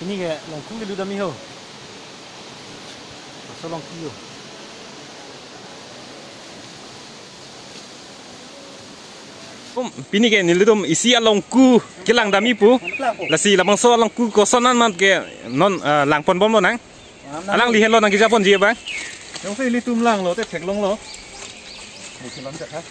Ini kayak longku ke dudami ho. Pasal longku yo. Pini kayak nilu dom isi longku kilang dami pu. Lasi labang so longku kosonan mat kayak non langpon bom lo nang. Alang lihat lo nang kita pon dia bang. Yang saya lihat tumlang lo, teh long lo. Mungkin lanjut ha.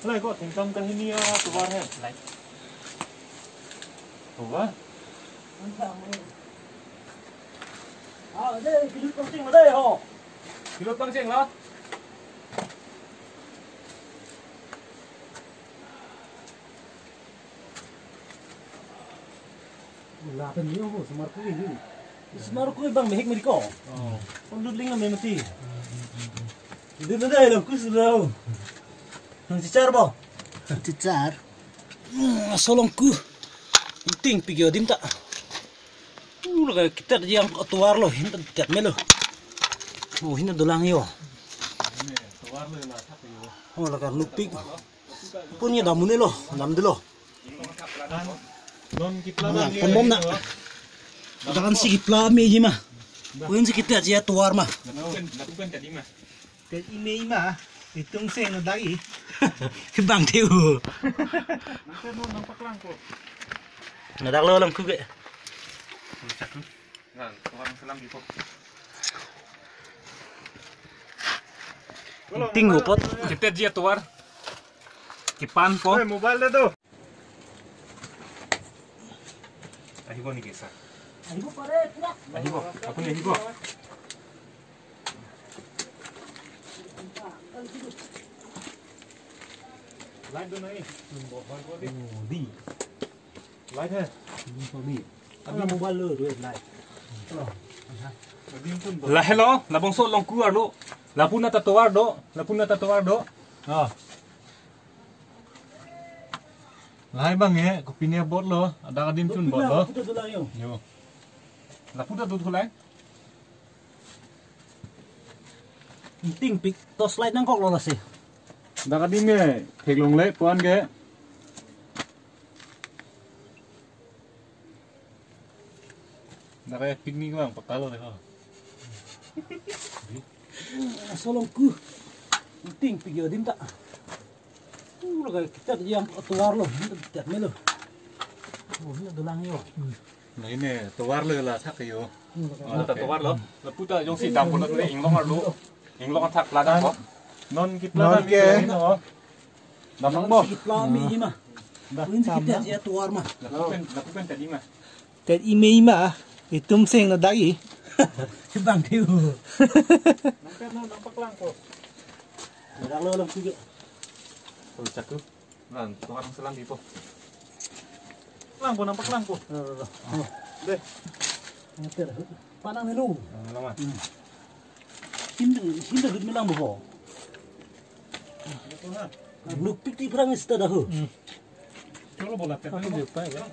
Lại có thành công cái ini của bạn hết. Lại. Ủa? Ở đây cái lút băng chênh ở đây hả? Cái lút băng chênh đó. Là cái nhiều hổ smart cái gì? Smart cái băng mehek meri ko. Con lút linh là meh mati. Itu nanti lo kus lo. Cicar bo. Cicar. Solongku. Penting pergi dim tak. Kita yang tuar lo, hinta cat melo. Oh, hinta dolang yo. Tuar lo lah tak yo. Oh, lah kan lupik. Punya damune lo, dam delo. Non kipla na. Pembom nak. Ada kan si kipla me je mah. Punya si kita aja tuar mah. Lakukan tadi mah. Cái email mà thì tung sen nó đấy cái bằng theo nó đang lơ làm cứ vậy tinh ngủ pot kita dia tuar kipan po mobile đó đâu ahibo ni kesa ahibo pare ahibo aku ni ahibo Light đâu này, đi, light thế, đi, anh mobile lừa rồi light, lah hello, lah bangso longku arlo, lah puna tatuar do, light bang ya, kopinya bot lo, ada kadim cun bot lo, yo, lah puna tuh lain, ting pik tos light nang kok lo lah sih. dah kadim ya, teglong le, puan ke, dah kayak piknik bang, pakalo deh, Solongku, ting pik dim tak. Kita yang tuar lo, cat melo. Oh, ini dolang yo. nah ini tuar le lah tak yo, tuar lo, lah puta jong si dam pun le, inglong arlo, inglong tak ladang kok. Non kipla ke Damang mo. Kipla mi mah. Puin kita aja tuar mah. Lakukan tadi mah. Tet email mah itum seng na dai. Bang tiu. Nampak lang ko. Dak lo lam juga. Oh, cakep. Nah, tuar selang di po. Lang po nampak lang po. Deh. Ngeter. Panang ni lu. Lama. Hinda gud milang bo. Lupik ti perang ista dah. Coba bola pet. Aku lupa ya.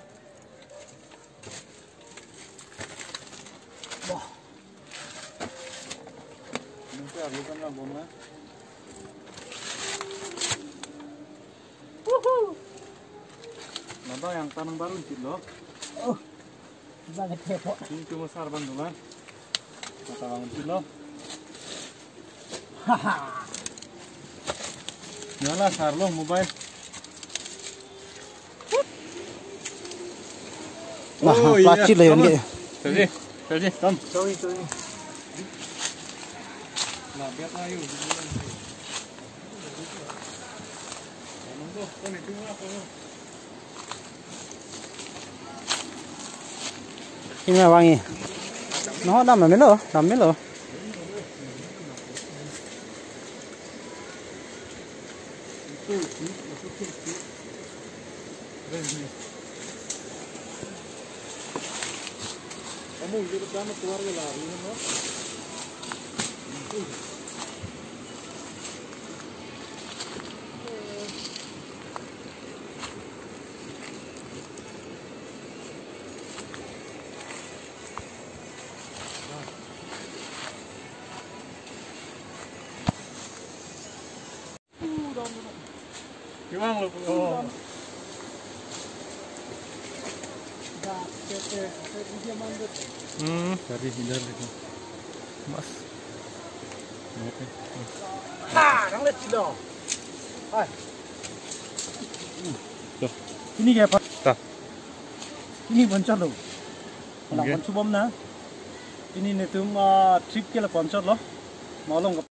Wah. Nanti aku kan lah bola. Nada yang tanam baru sih lo. Oh. Banget heboh. Ini cuma sarban dulu. Mata bangun sih lo. Haha. Nyala sarlo mobile. Oh iya. Plastik lah yang dia. Terus, Tom. Sorry. Nah, biar ayo. Ini wangi. nó nằm ở bên lỗ, nằm bên lỗ. Kamu di depan keluarga lari, no? Gimana lo? Oh. Dari hindar itu. Mas. Oke. Đang lên chín đồ. Hai. Tuh. Ini kayak apa? Tuh. Ini boncor loh. Kalau boncor bom na. Ini nih tuh trip ke lah boncor loh. Mau lo